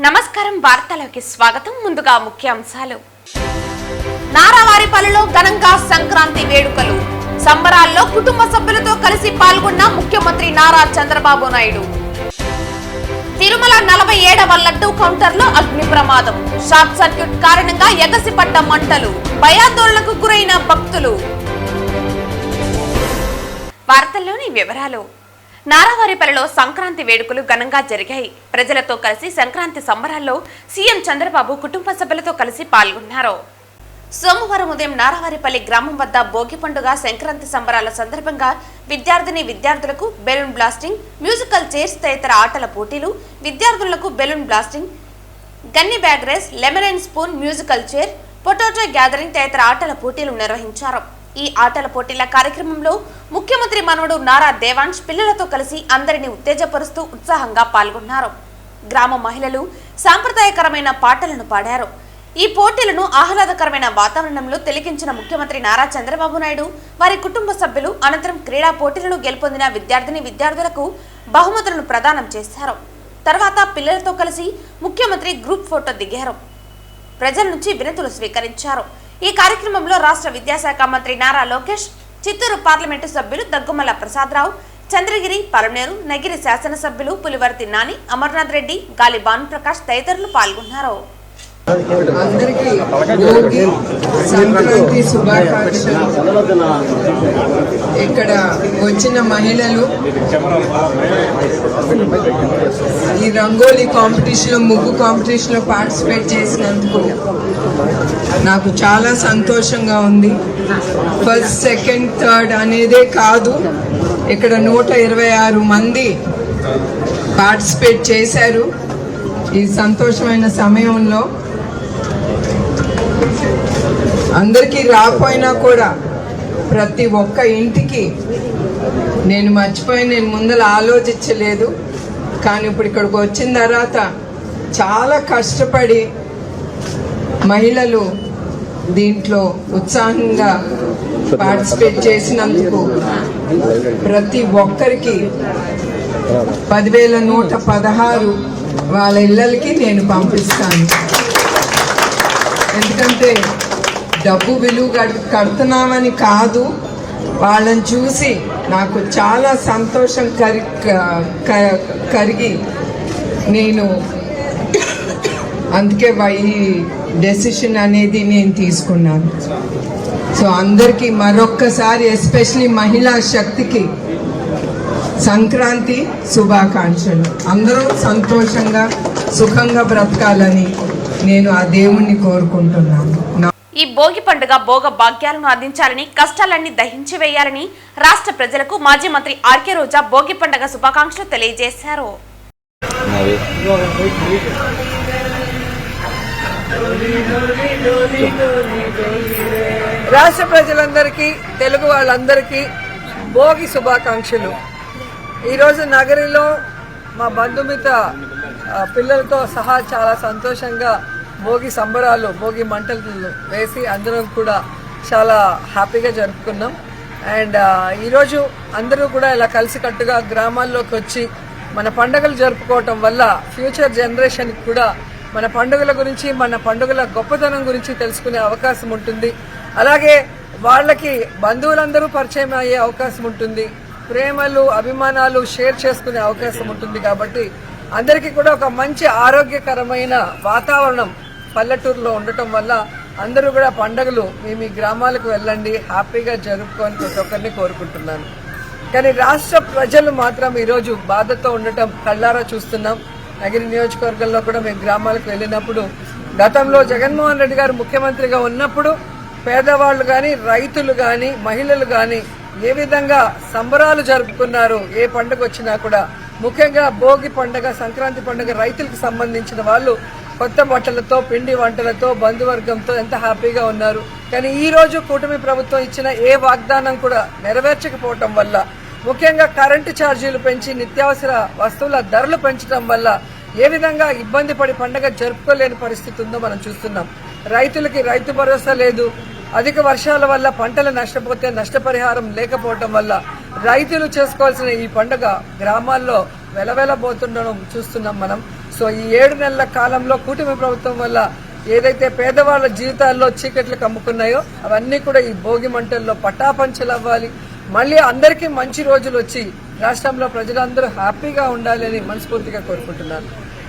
నమస్కారం వార్తలకి స్వాగతం. ముందుగా ముఖ్యాంశాలు. నారావారిపల్లిలో ఘనంగా సంక్రాంతి వేడుకలు. సంబరాల్లో కుటుంబ సభ్యులతో కలిసి పాల్గొన్న ముఖ్యమంత్రి నారా చంద్రబాబు నాయుడు. తిరుమల 47వ లడ్డూ కౌంటర్లో అగ్ని ప్రమాదం. షార్ట్ సర్క్యూట్ కారణంగా ఎగసిపడ్డ మంటలు. భయాందోళనకు గురైన భక్తులు. వార్తల్లోని వివరాలు. నారావారిపల్లిలో సంక్రాంతి వేడుకలు ఘనంగా జరిగాయి. ప్రజలతో కలిసి సంక్రాంతి సంబరాల్లో సీఎం చంద్రబాబు కుటుంబ సభ్యులతో కలిసి పాల్గొన్నారు. సోమవారం ఉదయం నారావారిపల్లి గ్రామం వద్ద భోగి పండుగ సంక్రాంతి సంబరాల సందర్భంగా విద్యార్థులకు బెలూన్ బ్లాస్టింగ్, మ్యూజికల్ చైర్స్ తదితర ఆటల పోటీలు, విద్యార్థులకు balloon blasting, gunny bag race, lemon and spoon musical chair, potato gathering తదితర ఆటల పోటీలు నిర్వహించారు. ఈ ఆటల పోటీల కార్యక్రమంలో ముఖ్యమంత్రి మనవడు నారా దేవాంశ్ పిల్లలతో కలిసి అందరినీ ఉత్తేజపరుస్తూ ఉత్సాహంగా పాల్గొన్నారు. గ్రామ మహిళలు సాంప్రదాయకరమైన పాటలను పాడారు. ఈ పోటీలను ఆహ్లాదకరమైన వాతావరణంలో తిలకించిన ముఖ్యమంత్రి నారా చంద్రబాబు నాయుడు వారి కుటుంబ సభ్యులు అనంతరం క్రీడా పోటీలను గెలుపొందిన విద్యార్థులకు బహుమతులను ప్రదానం చేశారు. తర్వాత పిల్లలతో కలిసి ముఖ్యమంత్రి గ్రూప్ ఫోటో దిగారు. ప్రజల నుంచి వినతులు స్వీకరించారు. ఈ కార్యక్రమంలో రాష్ట్ర విద్యాశాఖ మంత్రి నారా లోకేష్, చిత్తూరు పార్లమెంటు సభ్యులు దగ్గుమల్ల ప్రసాదరావు, చంద్రగిరి, పలమనేరు, నగిరి శాసనసభ్యులు పులివర్తి నాని, అమర్నాథ్ రెడ్డి, గాలి భానుప్రకాష్ తదితరులు పాల్గొన్నారు. అందరికీ భోగి సంక్రాంతి శుభాకాంక్షలు. ఇక్కడ వచ్చిన మహిళలు ఈ రంగోలీ కాంపిటీషన్ లో, ముగ్గు కాంపిటీషన్ లో పార్టిసిపేట్ చేసినందుకు నాకు చాలా సంతోషంగా ఉంది. ఫస్ట్, సెకండ్, థర్డ్ అనేదే కాదు, ఇక్కడ 126 మంది పార్టిసిపేట్ చేశారు. ఈ సంతోషమైన సమయంలో అందరికీ రాకపోయినా కూడా ప్రతి ఒక్క ఇంటికి నేను ముందర ఆలోచించలేదు. కానీ ఇప్పుడు ఇక్కడికి వచ్చిన తర్వాత చాలా కష్టపడి మహిళలు దీంట్లో ఉత్సాహంగా పార్టిసిపేట్ చేసినందుకు ప్రతి ఒక్కరికి 10,116 వాళ్ళ ఇళ్ళకి నేను పంపిస్తాను. ఎందుకంటే డబ్బు విలువ కడుతున్నామని కాదు, వాళ్ళని చూసి నాకు చాలా సంతోషం కరిగి నేను అందుకే ఈ డెసిషన్ అనేది నేను తీసుకున్నాను. సో అందరికీ మరొక్కసారి, ఎస్పెషలీ మహిళా శక్తికి సంక్రాంతి శుభాకాంక్షలు. అందరూ సంతోషంగా సుఖంగా బ్రతకాలని నేను ఆ దేవుణ్ణి కోరుకుంటున్నాను. ఈ భోగి పండుగ భోగ భాగ్యాలను అందించాలని, కష్టాలన్నీ దహించి వేయాలని రాష్ట్ర ప్రజలకు మాజీ మంత్రి ఆర్కే రోజా భోగి పండుగ శుభాకాంక్షలు తెలియజేశారు. రాష్ట్ర ప్రజలందరికీ, తెలుగు వాళ్ళందరికీ భోగి శుభాకాంక్షలు. ఈరోజు నగరిలో మా బంధుమిత్ర పిల్లలతో సహా చాలా సంతోషంగా భోగి సంబరాలు, భోగి మంటలు వేసి అందరం కూడా చాలా హ్యాపీగా జరుపుకున్నాం. అండ్ ఈరోజు అందరూ కూడా ఇలా కలిసికట్టుగా గ్రామాల్లోకి వచ్చి మన పండుగలు జరుపుకోవటం వల్ల ఫ్యూచర్ జనరేషన్కి కూడా మన పండుగల గురించి, మన పండుగల గొప్పతనం గురించి తెలుసుకునే అవకాశం ఉంటుంది. అలాగే వాళ్ళకి బంధువులందరూ పరిచయం అయ్యే అవకాశం ఉంటుంది. ప్రేమలు, అభిమానాలు షేర్ చేసుకునే అవకాశం ఉంటుంది. కాబట్టి అందరికీ కూడా ఒక మంచి ఆరోగ్యకరమైన వాతావరణం పల్లెటూరులో ఉండటం వల్ల అందరూ కూడా పండుగలు మీ గ్రామాలకు వెళ్ళండి, హ్యాపీగా జరుపుకొని ప్రతి ఒక్కరిని కోరుకుంటున్నాను. కానీ రాష్ట్ర ప్రజలు మాత్రం ఈరోజు బాధతో ఉండటం కళ్ళారా చూస్తున్నాం. నగిరి నియోజకవర్గంలో కూడా మేము గ్రామాలకు వెళ్ళినప్పుడు, గతంలో జగన్మోహన్ రెడ్డి గారు ముఖ్యమంత్రిగా ఉన్నప్పుడు పేదవాళ్లు కానీ, రైతులు కానీ, మహిళలు కానీ ఏ విధంగా సంబరాలు జరుపుకున్నారు. ఏ పండుగ వచ్చినా కూడా, ముఖ్యంగా భోగి పండుగ, సంక్రాంతి పండుగ రైతులకు సంబంధించిన వాళ్ళు కొత్త బట్టలతో, పిండి వంటలతో, బంధువర్గంతో ఎంత హ్యాపీగా ఉన్నారు. కానీ ఈ రోజు కూటమి ప్రభుత్వం ఇచ్చిన ఏ వాగ్దానం కూడా నెరవేర్చకపోవటం వల్ల, ముఖ్యంగా కరెంటు ఛార్జీలు పెంచి నిత్యావసర వస్తువుల ధరలు పెంచడం వల్ల ఏ విధంగా ఇబ్బంది పడి పండుగ జరుపుకోలేని పరిస్థితి ఉందో మనం చూస్తున్నాం. రైతులకి రైతు భరోసా లేదు. అధిక వర్షాల వల్ల పంటలు నష్టపోతే నష్టపరిహారం లేకపోవటం వల్ల రైతులు చేసుకోవాల్సిన ఈ పండుగ గ్రామాల్లో వెలవెలబోతుండడం చూస్తున్నాం మనం. సో ఈ 7 నెలల కాలంలో కూటమి ప్రభుత్వం వల్ల ఏదైతే పేదవాళ్ళ జీవితాల్లో చీకట్లు కమ్ముకున్నాయో అవన్నీ కూడా ఈ భోగి మంటల్లో పటాపంచలు అవ్వాలి. మళ్ళీ అందరికీ మంచి రోజులు వచ్చి రాష్ట్రంలో ప్రజలందరూ హ్యాపీగా ఉండాలి అని మనస్ఫూర్తిగా కోరుకుంటున్నాను.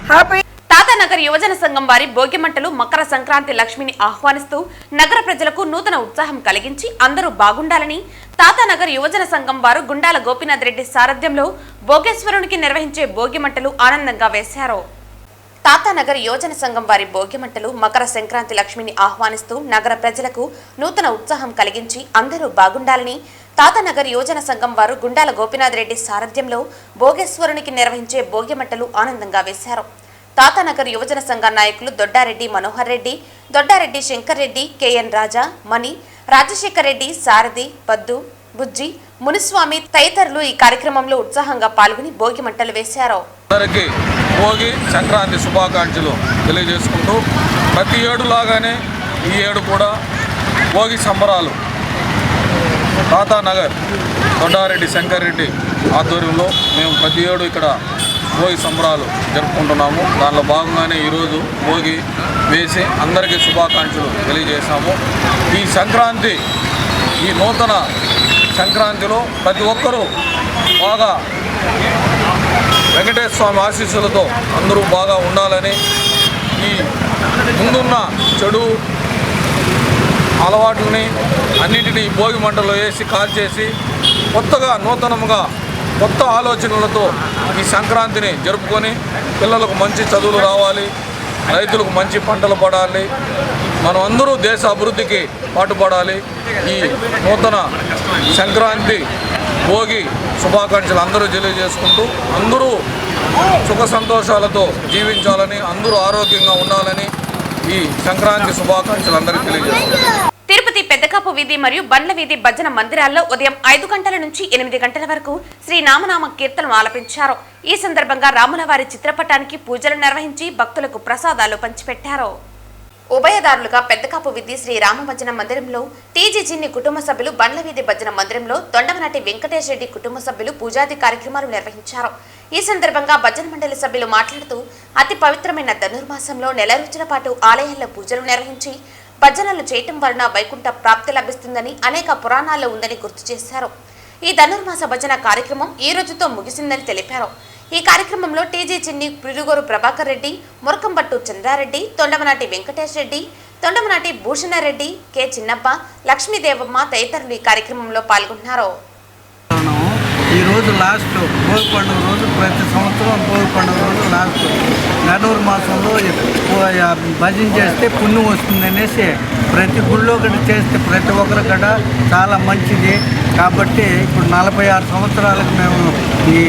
హ్యాపీ. తాతానగర్ యువజన సంఘం వారి భోగిమంటలు మకర సంక్రాంతి లక్ష్మిని ఆహ్వానిస్తూ నగర ప్రజలకు నూతన ఉత్సాహం కలిగించి అందరూ బాగుండాలని తాతానగర్ యువజన సంఘం వారు గుండాల గోపీనాథ్ రెడ్డి సారథ్యంలో భోగేశ్వరునికి నిర్వహించే భోగిమంటలు ఆనందంగా వేశారు. తాతానగర్ యువజన సంఘం వారి భోగిమంటలు మకర సంక్రాంతి లక్ష్మిని ఆహ్వానిస్తూ నగర ప్రజలకు నూతన ఉత్సాహం కలిగించి అందరూ బాగుండాలని తాతానగర్ యువజన సంఘం వారు గుండాల గోపీనాథ్ రెడ్డి సారథ్యంలో భోగేశ్వరునికి నిర్వహించే భోగిమంటలు ఆనందంగా వేశారు. తాతానగర్ యువజన సంఘ నాయకులు దొడ్డారెడ్డి మనోహర్ రెడ్డి, దొడ్డారెడ్డి శంకర్ రెడ్డి, కేఎన్ రాజా, మణి, రాజశేఖర్ రెడ్డి, సారథి, పద్దు, బుజ్జి, మునిస్వామి తదితరులు ఈ కార్యక్రమంలో ఉత్సాహంగా పాల్గొని భోగి మంటలు వేశారు. అందరికీ భోగి సంక్రాంతి శుభాకాంక్షలు తెలియజేసుకుంటూ ప్రతి ఏడు లాగానే ఈ ఏడు కూడా భోగి సంబరాలు తాతానగర్ దొడ్డారెడ్డి శంకర్ రెడ్డి ఆధ్వర్యంలో మేము ప్రతి ఏడు ఇక్కడ భోగి సంబరాలు జరుపుకుంటున్నాము. దానిలో భాగంగానే ఈరోజు భోగి వేసి అందరికీ శుభాకాంక్షలు తెలియజేశాము. ఈ సంక్రాంతి, ఈ నూతన సంక్రాంతిలో ప్రతి ఒక్కరూ బాగా వెంకటేశ్వర స్వామి ఆశీస్సులతో అందరూ బాగా ఉండాలని, ఈ ముందున్న చెడు అలవాట్లని అన్నింటినీ భోగి మంటలో వేసి కాల్చేసి కొత్తగా నూతనంగా కొత్త ఆలోచనలతో ఈ సంక్రాంతిని జరుపుకొని పిల్లలకు మంచి చదువులు రావాలి, రైతులకు మంచి పంటలు పడాలి, మనం అందరూ దేశ అభివృద్ధికి పాటుపడాలి. ఈ నూతన సంక్రాంతి భోగి శుభాకాంక్షలు అందరూ తెలియజేసుకుంటూ అందరూ సుఖ సంతోషాలతో జీవించాలని, అందరూ ఆరోగ్యంగా ఉండాలని ఈ సంక్రాంతి శుభాకాంక్షలు అందరికీ తెలియజేస్తున్నారు. తిరుపతి పెద్దకాపు వీధి మరియు బండ్ల వీధి భజన మందిరాల్లో ఉదయం 5 గంటల నుంచి 8 గంటల వరకు శ్రీ నామనామ కీర్తనలు ఆలపించారు. ఈ సందర్భంగా రాములవారి చిత్రపటానికి పూజలు నిర్వహించి భక్తులకు ప్రసాదాలు పంచిపెట్టారు. ఉభయదారులుగా పెద్దకాపు వీధి శ్రీ రామ భజన మందిరంలో టీజీ చిన్ని కుటుంబ సభ్యులు, బండ్ల వీధి భజన మందిరంలో తొండమనాటి వెంకటేష్ రెడ్డి కుటుంబ సభ్యులు పూజాది కార్యక్రమాలు నిర్వహించారు. ఈ సందర్భంగా భజన మండలి సభ్యులు మాట్లాడుతూ అతి పవిత్రమైన ధనుర్మాసంలో నెల రోజుల పాటు ఆలయాల్లో పూజలు నిర్వహించి భజనలు చేయటం వలన వైకుంఠ ప్రాప్తి లభిస్తుందని అనేక పురాణాల్లో ఉందని గుర్తు చేశారు. ఈ ధనుర్మాస భజన కార్యక్రమం ఈ రోజుతో ముగిసిందని తెలిపారు. ఈ కార్యక్రమంలో టీజీ చిన్ని, పిడుగోరు ప్రభాకర్ రెడ్డి, మురకంబట్టు చంద్రారెడ్డి, తొండమనాటి వెంకటేష్ రెడ్డి, తొండమనాటి భూషణారెడ్డి, కె చిన్నప్ప, లక్ష్మీదేవమ్మ తదితరులు ఈ కార్యక్రమంలో పాల్గొన్నారు. ఈరోజు లాస్ట్ భోగి పండుగ రోజు, ప్రతి సంవత్సరం భోగి పండుగ రోజు లాస్ట్ ధనుర్మాసంలో భజన చేస్తే పుణ్యం వస్తుంది అనేసి ప్రతి గుళ్ళో కూడా చేస్తే ప్రతి ఒక్కరి కూడా చాలా మంచిది. కాబట్టి ఇప్పుడు 46 సంవత్సరాలకు మేము ఈ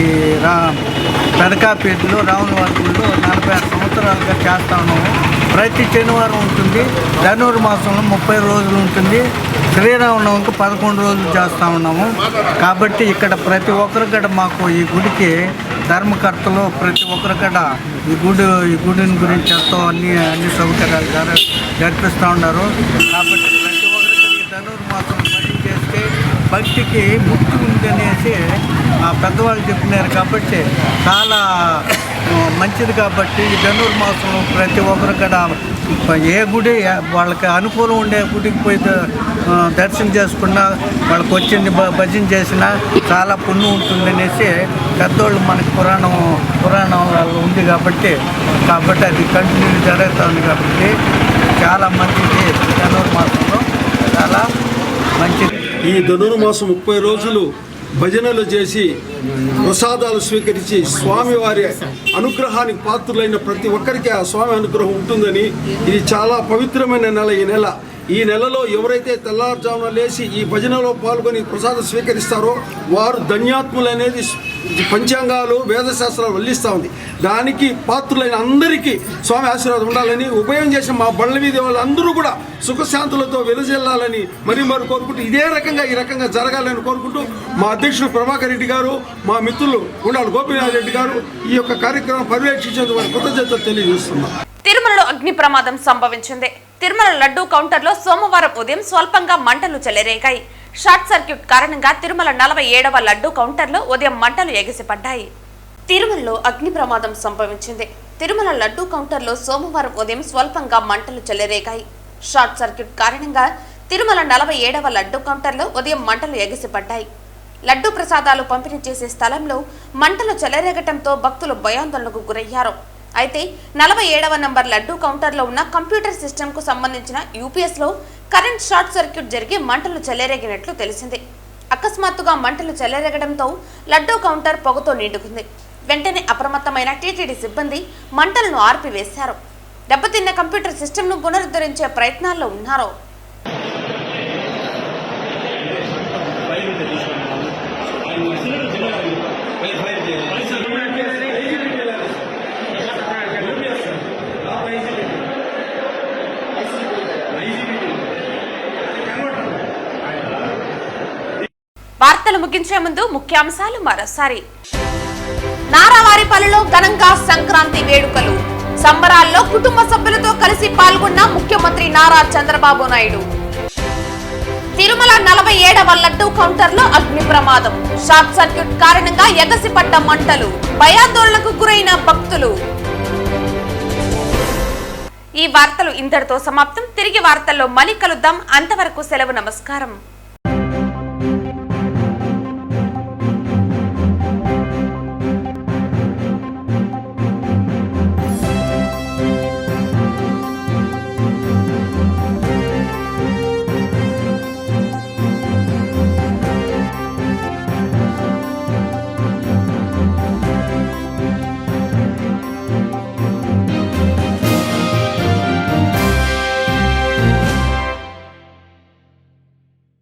పెదకాపేటలో రాములవారి గుళ్ళో 46 సంవత్సరాలుగా చేస్తా ఉన్నాము. ప్రతి శనివారం ఉంటుంది. ధనుర్మాసంలో 30 రోజులు ఉంటుంది. శ్రీరామనవమికి 11 రోజులు చేస్తూ ఉన్నాము. కాబట్టి ఇక్కడ ప్రతి ఒక్కరు కూడా మాకు ఈ గుడికి ధర్మకర్తలు ప్రతి ఒక్కరు కూడా ఈ గుడిని గురించి ఎంతో అన్ని సౌకర్యాలు జరిపిస్తూ ఉన్నారు. కాబట్టి ప్రతి ఒక్కరికి ఈ ధనుర్మాసం భజన చేస్తే భక్తికి ముక్తి ఉంది అనేసి పెద్దవాళ్ళు చెప్పినారు. కాబట్టి చాలా మంచిది. కాబట్టి ఈ ధనుర్మాసంలో ప్రతి ఒక్కరు కూడా ఏ గుడి వాళ్ళకి అనుకూలం ఉండే గుడికి పోయి దర్శనం చేసుకున్నా, వాళ్ళకి వచ్చింది భజన చేసినా చాలా పుణ్యం ఉంటుంది అనేసి పెద్దోళ్ళు మనకి పురాణాలలో ఉంది. కాబట్టి అది కంటిన్యూ జరుగుతుంది. కాబట్టి చాలా మంచిది. ధనుర్మాసంలో చాలా మంచిది. ఈ ధనుర్మాసం 30 రోజులు భజనలు చేసి ప్రసాదాలు స్వీకరించి స్వామివారి అనుగ్రహానికి పాత్రులైన ప్రతి ఒక్కరికి ఆ స్వామి అనుగ్రహం ఉంటుందని, ఇది చాలా పవిత్రమైన నెల. ఈ నెలలో ఎవరైతే తెల్లారుజామున లేచి ఈ భజనలో పాల్గొని ప్రసాదం స్వీకరిస్తారో వారు ధన్యాత్ములు అనేది పంచాంగాలు, వేదశాస్త్రాలు వల్లిస్తూ ఉంది. దానికి పాత్రులైన అందరికీ స్వామి ఆశీర్వాదం ఉండాలని, ఉభయం చేసిన మా బండ్ల వీధి వాళ్ళందరూ కూడా సుఖశాంతులతో వెలుజెల్లాలని మరి కోరుకుంటూ ఈ రకంగా జరగాలని కోరుకుంటూ మా అధ్యక్షుడు ప్రభాకర్ రెడ్డి గారు, మా మిత్రులు గుండాల గోపీనాథ్ రెడ్డి గారు ఈ యొక్క కార్యక్రమం పర్యవేక్షించేందుకు వారి కృతజ్ఞతలు తెలియజేస్తున్నారు. తిరుమలలో అగ్ని ప్రమాదం సంభవించింది. తిరుమల లడ్డూ కౌంటర్లో సోమవారం ఉదయం స్వల్పంగా మంటలు చెలరేగాయి. షార్ట్ సర్క్యూట్ కారణంగా తిరుమల 47వ లడ్డూ కౌంటర్లో ఉదయం మంటలు ఎగిసిపడ్డాయి. తిరుమలలో అగ్ని ప్రమాదం సంభవించింది. తిరుమల లడ్డూ కౌంటర్లో సోమవారం ఉదయం స్వల్పంగా మంటలు చెలరేగాయి. షార్ట్ సర్క్యూట్ కారణంగా తిరుమల 47వ లడ్డూ కౌంటర్లో ఉదయం మంటలు ఎగిసిపడ్డాయి. లడ్డూ ప్రసాదాలు పంపిణీ చేసే స్థలంలో మంటలు చెలరేగటంతో భక్తులు భయాందోళనకు గురయ్యారు. అయితే 47వ నంబర్ లడ్డూ కౌంటర్లో ఉన్న కంప్యూటర్ సిస్టమ్కు సంబంధించిన యూపీఎస్లో కరెంట్ షార్ట్ సర్క్యూట్ జరిగి మంటలు చెలరేగినట్లు తెలిసింది. అకస్మాత్తుగా మంటలు చెలరేగడంతో లడ్డూ కౌంటర్ పొగతో నిండుకుంది. వెంటనే అప్రమత్తమైన టీటీడీ సిబ్బంది మంటలను ఆర్పివేశారు. దెబ్బతిన్న కంప్యూటర్ సిస్టమ్ను పునరుద్ధరించే ప్రయత్నాల్లో ఉన్నారు. వార్తలు ముగించే ముందు ముఖ్యాంశాలు మరోసారి. నారావారిపల్లిలో ఘనంగా సంక్రాంతి వేడుకలు. సంబరాల్లో కుటుంబ సభ్యులతో కలిసి పాల్గొన్న ముఖ్యమంత్రి నారా చంద్రబాబు నాయుడు. తిరుమల 47వ లడ్డూ కౌంటర్లో అగ్ని ప్రమాదం. షార్ట్ సర్క్యూట్ కారణంగా ఎగసిపడ్డ మంటలు. భయాందోళనకు గురైన భక్తులు. ఈ వార్తలు ఇంతటితో సమాప్తం. తిరిగి వార్తల్లో మళ్ళీ కలుద్దాం. అంతవరకు సెలవు. నమస్కారం.